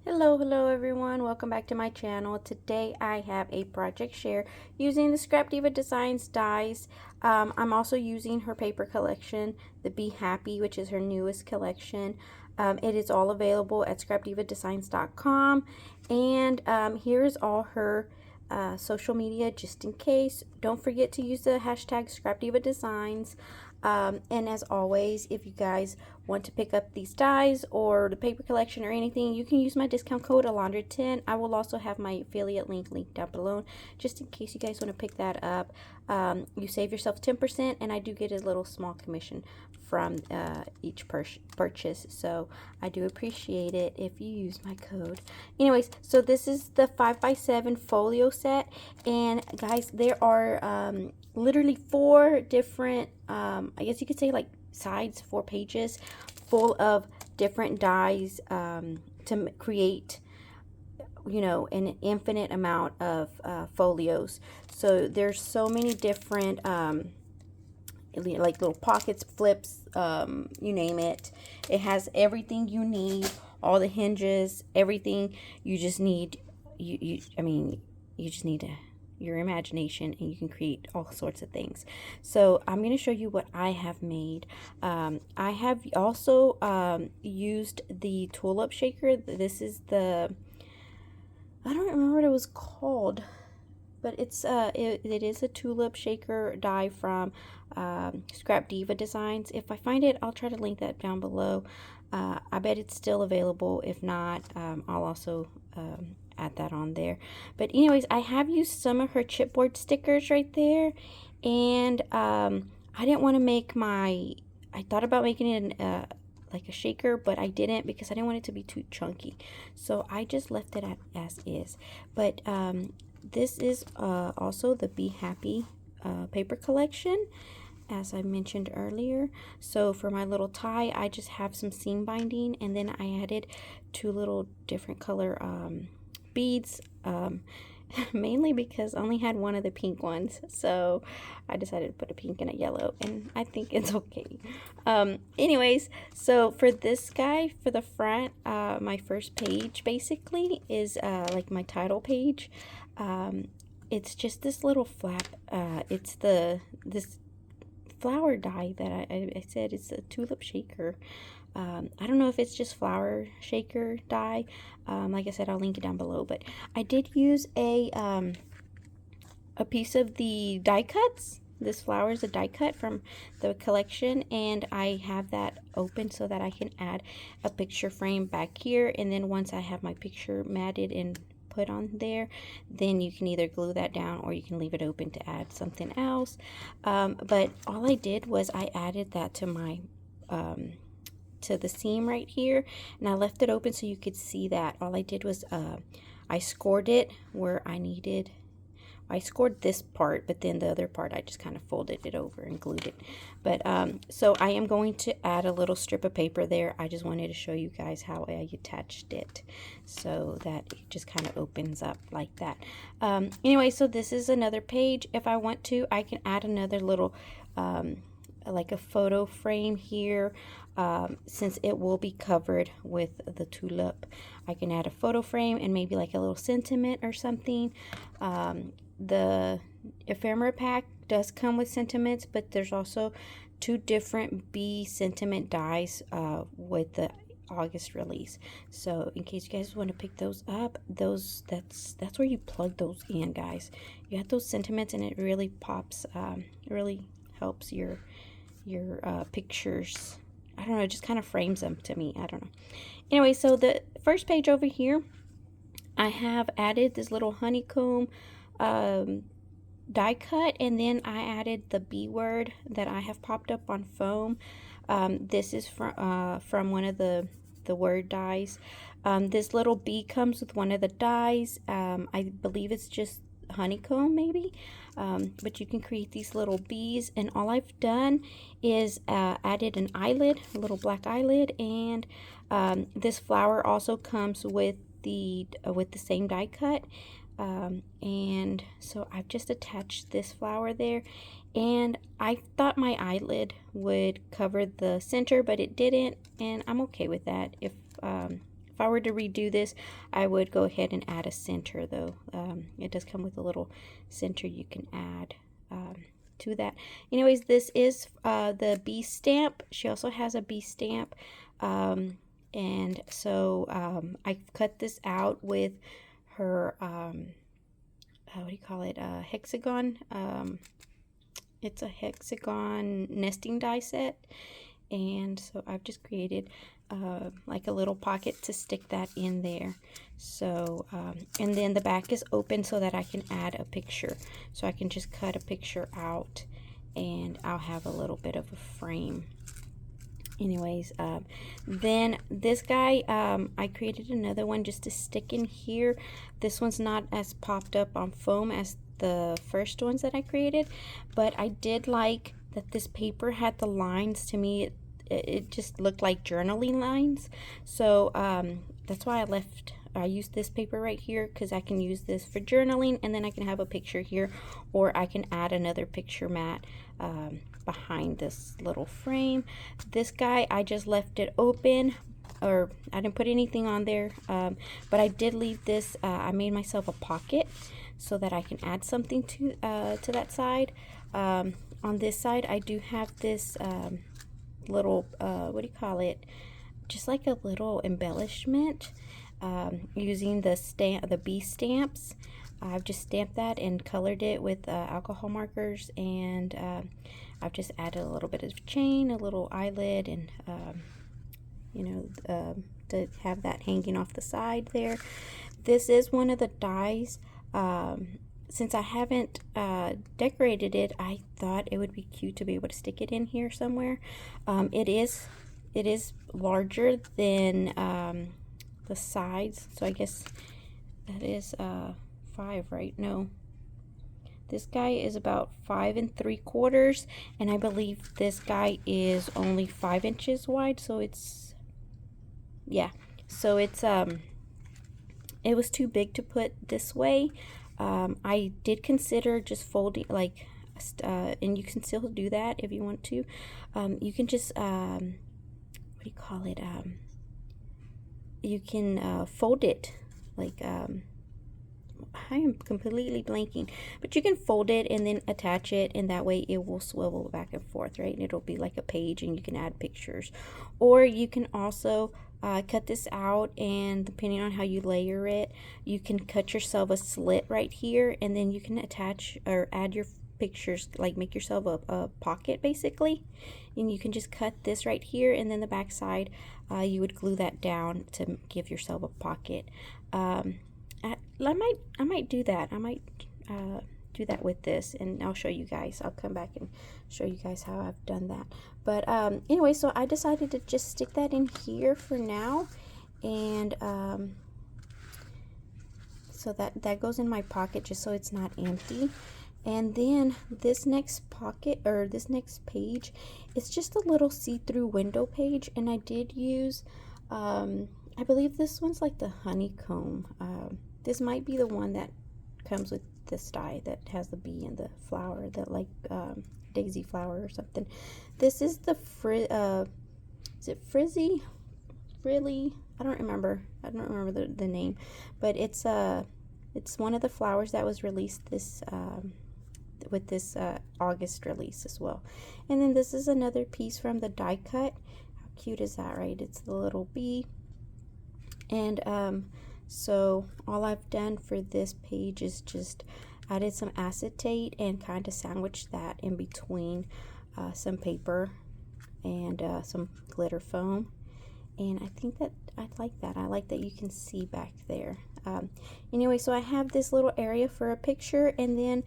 Hello everyone, welcome back to my channel. Today I have a project share using the Scrap Diva Designs dies. I'm also using her paper collection, the Be Happy, which is her newest collection. It is all available at scrapdivadesigns.com, and here is all her social media just in case. Don't forget to use the hashtag ScrapDivaDesigns. And as always, if you guys want to pick up these dies or the paper collection or anything, you can use my discount code Alondra10. I will also have my affiliate link linked down below just in case you guys want to pick that up. You save yourself 10%, and I do get a little small commission from each purchase, so I do appreciate it if you use my code. Anyways, so this is the 5x7 folio set, and guys, there are literally 4 different I guess you could say like sides, 4 pages full of different dies to create, you know, an infinite amount of folios. So there's so many different like little pockets, flips, you name it. It has everything you need, all the hinges, everything. You just need you just need your imagination, and you can create all sorts of things. So I'm going to show you what I have made. I have also used the Tulip shaker. This is the, I don't remember what it was called, but it's it is a tulip shaker die from Scrap Diva Designs. If I find it, I'll try to link that down below. I bet it's still available. If not, I'll also add that on there. But anyways, I have used some of her chipboard stickers right there, and I didn't want to make my, I thought about making it like a shaker, but I didn't because I didn't want it to be too chunky, so I just left it as is. But this is also the Be Happy paper collection, as I mentioned earlier. So for my little tie, I just have some seam binding, and then I added 2 little different color beads, mainly because I only had one of the pink ones, so I decided to put a pink and a yellow, and I think it's okay. Anyways, so for this guy, for the front, my first page basically is like my title page. It's just this little flap. It's this flower die that I said it's a tulip shaker. I don't know if it's just flower shaker die. Like I said, I'll link it down below. But I did use a piece of the die cuts. This flower is a die cut from the collection, and I have that open so that I can add a picture frame back here. And then once I have my picture matted and put on there, then you can either glue that down or you can leave it open to add something else. But all I did was I added that to my to the seam right here, and I left it open so you could see that. All I did was I scored it where I needed. I scored this part, but then the other part I just kind of folded it over and glued it. But so I am going to add a little strip of paper there. I just wanted to show you guys how I attached it so that it just kind of opens up like that. Anyway, so this is another page. If I want to, I can add another little like a photo frame here. Since it will be covered with the tulip, I can add a photo frame and maybe like a little sentiment or something. The ephemera pack does come with sentiments, but there's also 2 different Be sentiment dies with the August release. So in case you guys want to pick those up, that's where you plug those in, guys. You have those sentiments, and it really pops, it really helps your pictures. I don't know, it just kind of frames them to me. I don't know. Anyway, so the first page over here, I have added this little honeycomb die cut, and then I added the B word that I have popped up on foam. This is from one of the word dies. This little bee comes with one of the dies. I believe it's just honeycomb maybe, but you can create these little bees, and all I've done is added an eyelid, a little black eyelid, and this flower also comes with the same die cut. And so I've just attached this flower there, and I thought my eyelid would cover the center, but it didn't, and I'm okay with that. If If I were to redo this, I would go ahead and add a center though. It does come with a little center you can add to that. Anyways, this is the bee stamp. She also has a bee stamp. And so I cut this out with her, what do you call it, hexagon. It's a hexagon nesting die set. And so I've just created like a little pocket to stick that in there. So and then the back is open so that I can add a picture. So I can just cut a picture out and I'll have a little bit of a frame. Anyways, then this guy, I created another one just to stick in here. This one's not as popped up on foam as the first ones that I created, but I did like that this paper had the lines. To me, it just looked like journaling lines. So that's why I used this paper right here, because I can use this for journaling, and then I can have a picture here, or I can add another picture mat behind this little frame. This guy, I just left it open, or I didn't put anything on there, but I did leave this. I made myself a pocket so that I can add something to that side. On this side, I do have this little what do you call it, just like a little embellishment, using the bee stamps. I've just stamped that and colored it with alcohol markers, and I've just added a little bit of chain, a little eyelid, and you know, to have that hanging off the side there. This is one of the dies. Since I haven't decorated it, I thought it would be cute to be able to stick it in here somewhere. It is larger than the sides, so I guess that is 5, right? No, this guy is about 5 3/4, and I believe this guy is only 5 inches wide. So it's, yeah, so it's it was too big to put this way. I did consider just folding, like, and you can still do that if you want to. You can just what do you call it? You can fold it, like I am completely blanking, but you can fold it and then attach it, and that way it will swivel back and forth, right? And it'll be like a page, and you can add pictures. Or you can also cut this out, and depending on how you layer it, you can cut yourself a slit right here, and then you can attach or add your pictures, like make yourself a pocket basically. And you can just cut this right here, and then the back side you would glue that down to give yourself a pocket. I might do that. I might do that with this, and I'll show you guys. I'll come back and show you guys how I've done that. But anyway, so I decided to just stick that in here for now, and so that goes in my pocket just so it's not empty. And then this next pocket, or this next page, it's just a little see-through window page, and I did use I believe this one's like the honeycomb. This might be the one that comes with this die that has the bee and the flower, that like daisy flower or something. This is the is it frizzy? Really? I don't remember the name, but it's one of the flowers that was released this with this August release as well. And then this is another piece from the die cut. How cute is that, right? It's the little bee. And so all I've done for this page is just added some acetate and kind of sandwiched that in between some paper and some glitter foam. And I think that I like that. I like that you can see back there. Anyway, so I have this little area for a picture, and then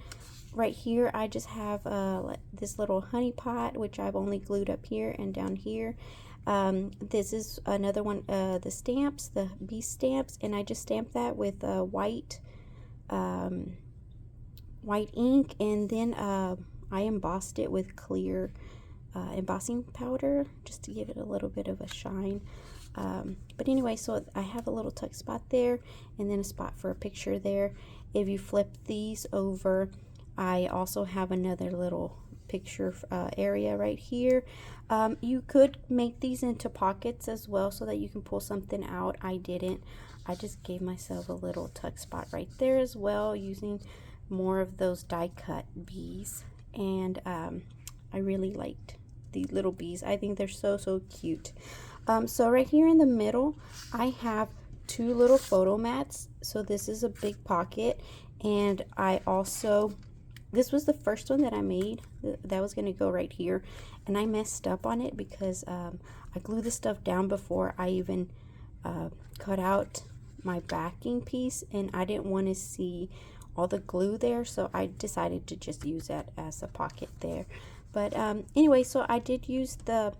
right here I just have this little honey pot, which I've only glued up here and down here. This is another one, the stamps, the bee stamps, and I just stamped that with white ink, and then I embossed it with clear embossing powder just to give it a little bit of a shine. But anyway, so I have a little tuck spot there, and then a spot for a picture there. If you flip these over, I also have another little picture area right here. You could make these into pockets as well so that you can pull something out. I didn't. I just gave myself a little tuck spot right there as well, using more of those die cut bees. And I really liked the little bees. I think they're so cute. So right here in the middle, I have two little photo mats. So this is a big pocket, and I also, this was the first one that I made that was going to go right here, and I messed up on it because I glued the stuff down before I even cut out my backing piece, and I didn't want to see all the glue there, so I decided to just use that as a pocket there. But anyway, so I did use the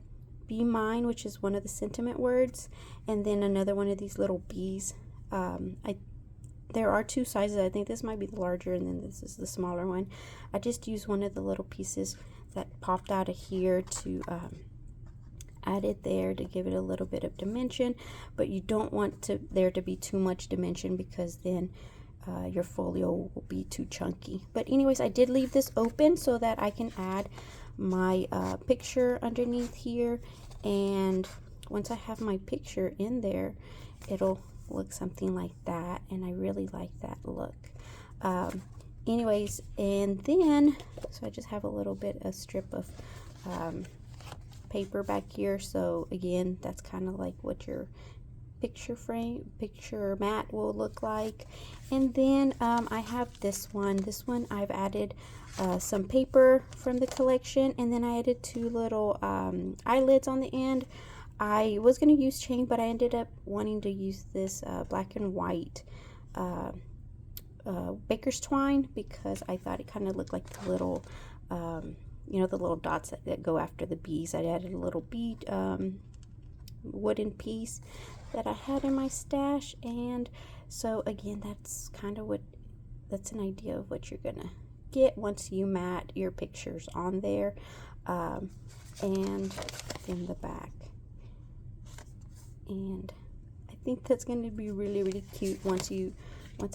Be Mine, which is one of the sentiment words, and then another one of these little bees. There are two sizes. I think this might be the larger, and then this is the smaller one. I just used one of the little pieces that popped out of here to add it there to give it a little bit of dimension, but you don't want there to be too much dimension because then your folio will be too chunky. But anyways, I did leave this open so that I can add my picture underneath here, and once I have my picture in there, it'll look something like that, and I really like that look. Anyways, and then so I just have a little bit of strip of paper back here, so again, that's kind of like what your picture mat will look like. And then I have this one I've added some paper from the collection, and then I added two little eyelids on the end. I was going to use chain, but I ended up wanting to use this black and white baker's twine because I thought it kind of looked like the little you know, the little dots that go after the bees. I added a little bead wooden piece that I had in my stash, and so again, that's kind of that's an idea of what you're gonna get once you mat your pictures on there. And in the back, and I think that's going to be really cute once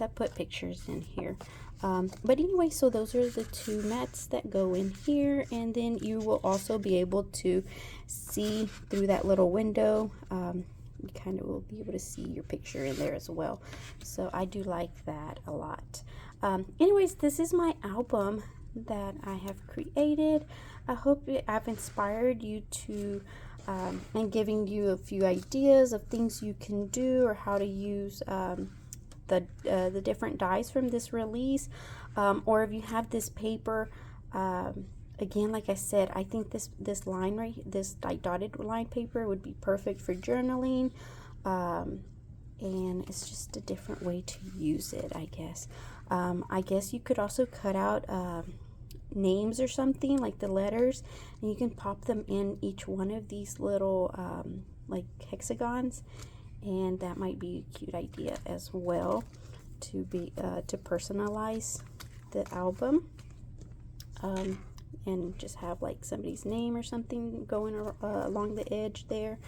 I put pictures in here. But anyway, so those are the two mats that go in here, and then you will also be able to see through that little window. You kind of will be able to see your picture in there as well, so I do like that a lot. Anyways, this is my album that I have created. I hope I've inspired you to and giving you a few ideas of things you can do, or how to use the different dies from this release, or if you have this paper, again, like I said, I think this line right, this like dotted line paper would be perfect for journaling, and it's just a different way to use it, I guess. I guess you could also cut out names or something, like the letters, and you can pop them in each one of these little like hexagons, and that might be a cute idea as well to be to personalize the album, and just have like somebody's name or something going along the edge there.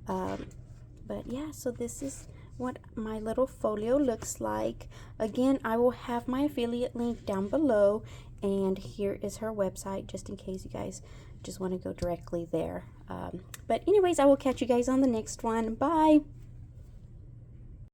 But yeah, so this is what my little folio looks like. Again, I will have my affiliate link down below, and here is her website just in case you guys just want to go directly there. But anyways, I will catch you guys on the next one. Bye.